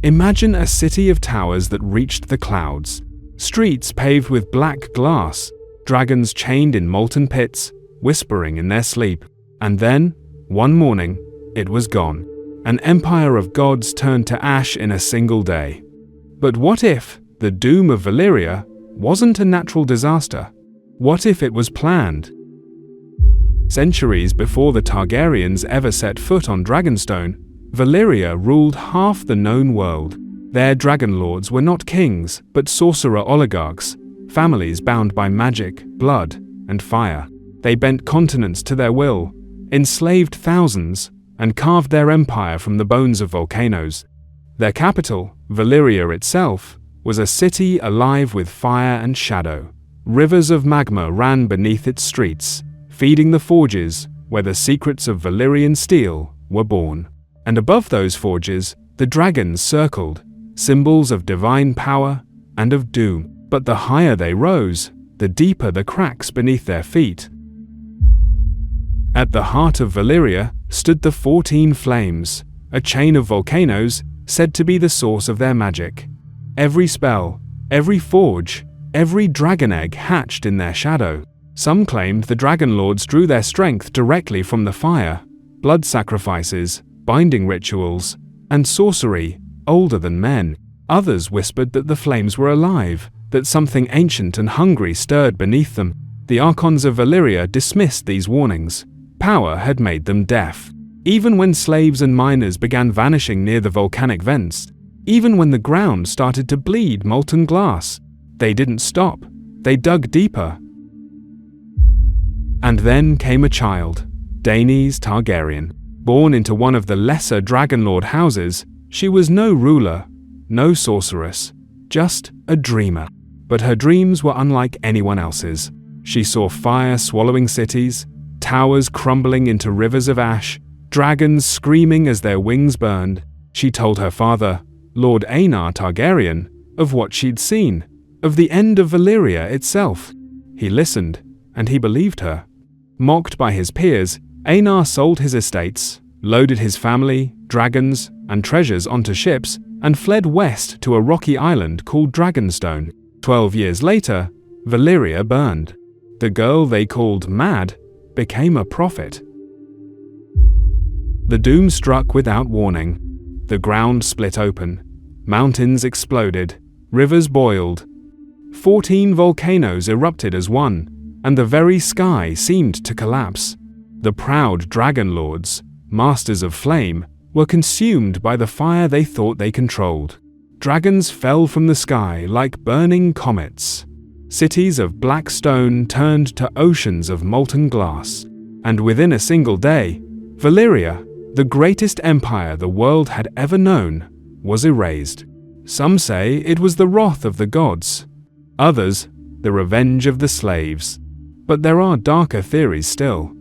Imagine a city of towers that reached the clouds, streets paved with black glass, dragons chained in molten pits, whispering in their sleep. And then, one morning, it was gone. An empire of gods turned to ash in a single day. But what if the Doom of Valyria wasn't a natural disaster? What if it was planned? Centuries before the Targaryens ever set foot on Dragonstone, Valyria ruled half the known world. Their dragonlords were not kings, but sorcerer oligarchs, families bound by magic, blood, and fire. They bent continents to their will, enslaved thousands, and carved their empire from the bones of volcanoes. Their capital, Valyria itself, was a city alive with fire and shadow. Rivers of magma ran beneath its streets, feeding the forges where the secrets of Valyrian steel were born. And above those forges, the dragons circled, symbols of divine power and of doom. But the higher they rose, the deeper the cracks beneath their feet. At the heart of Valyria stood the 14 Flames, a chain of volcanoes said to be the source of their magic. Every spell, every forge, every dragon egg hatched in their shadow. Some claimed the dragonlords drew their strength directly from the fire, blood sacrifices, binding rituals, and sorcery older than men. Others whispered that the flames were alive, that something ancient and hungry stirred beneath them. The Archons of Valyria dismissed these warnings. Power had made them deaf. Even when slaves and miners began vanishing near the volcanic vents, even when the ground started to bleed molten glass, they didn't stop. They dug deeper. And then came a child, Daenerys Targaryen. Born into one of the lesser dragonlord houses, she was no ruler, no sorceress, just a dreamer. But her dreams were unlike anyone else's. She saw fire swallowing cities, towers crumbling into rivers of ash, dragons screaming as their wings burned. She told her father, Lord Aenar Targaryen, of what she'd seen, of the end of Valyria itself. He listened, and he believed her. Mocked by his peers, Aenar sold his estates, loaded his family, dragons, and treasures onto ships, and fled west to a rocky island called Dragonstone. 12 years later, Valyria burned. The girl they called Mad became a prophet. The doom struck without warning. The ground split open. Mountains exploded. Rivers boiled. 14 volcanoes erupted as one, and the very sky seemed to collapse. The proud dragonlords, masters of flame, were consumed by the fire they thought they controlled. Dragons fell from the sky like burning comets. Cities of black stone turned to oceans of molten glass. And within a single day, Valyria, the greatest empire the world had ever known, was erased. Some say it was the wrath of the gods. Others, the revenge of the slaves. But there are darker theories still.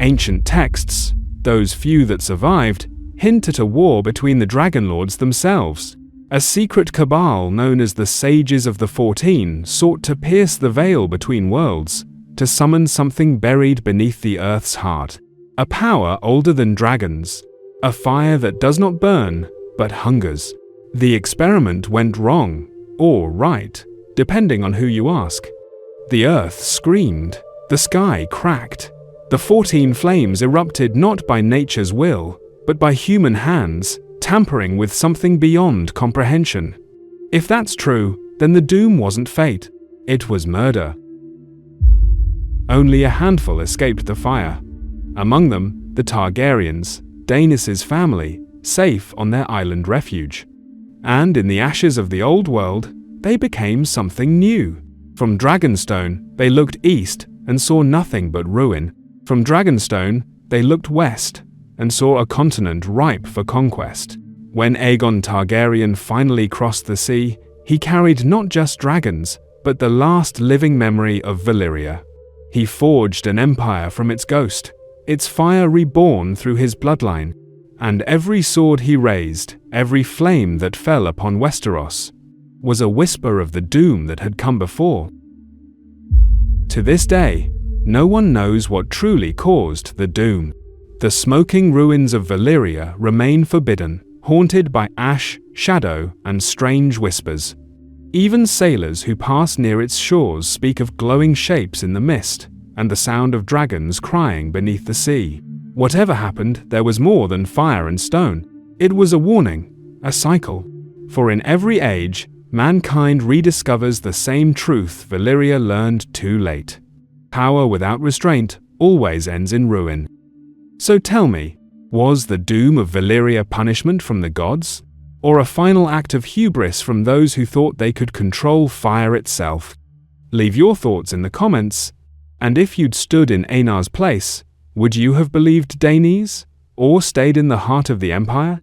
Ancient texts, those few that survived, hint at a war between the dragonlords themselves. A secret cabal known as the Sages of the 14 sought to pierce the veil between worlds, to summon something buried beneath the earth's heart. A power older than dragons. A fire that does not burn, but hungers. The experiment went wrong, or right, depending on who you ask. The earth screamed. The sky cracked. The 14 flames erupted not by nature's will, but by human hands, tampering with something beyond comprehension. If that's true, then the doom wasn't fate, it was murder. Only a handful escaped the fire. Among them, the Targaryens, Daenerys' family, safe on their island refuge. And in the ashes of the old world, they became something new. From Dragonstone, they looked east and saw nothing but ruin. From Dragonstone, they looked west and saw a continent ripe for conquest. When Aegon Targaryen finally crossed the sea, he carried not just dragons, but the last living memory of Valyria. He forged an empire from its ghost, its fire reborn through his bloodline, and every sword he raised, every flame that fell upon Westeros, was a whisper of the doom that had come before. To this day, no one knows what truly caused the doom. The smoking ruins of Valyria remain forbidden, haunted by ash, shadow, and strange whispers. Even sailors who pass near its shores speak of glowing shapes in the mist, and the sound of dragons crying beneath the sea. Whatever happened, there was more than fire and stone. It was a warning, a cycle. For in every age, mankind rediscovers the same truth Valyria learned too late. Power without restraint always ends in ruin. So tell me, was the doom of Valyria punishment from the gods? Or a final act of hubris from those who thought they could control fire itself? Leave your thoughts in the comments. And if you'd stood in Einar's place, would you have believed Daenys? Or stayed in the heart of the Empire?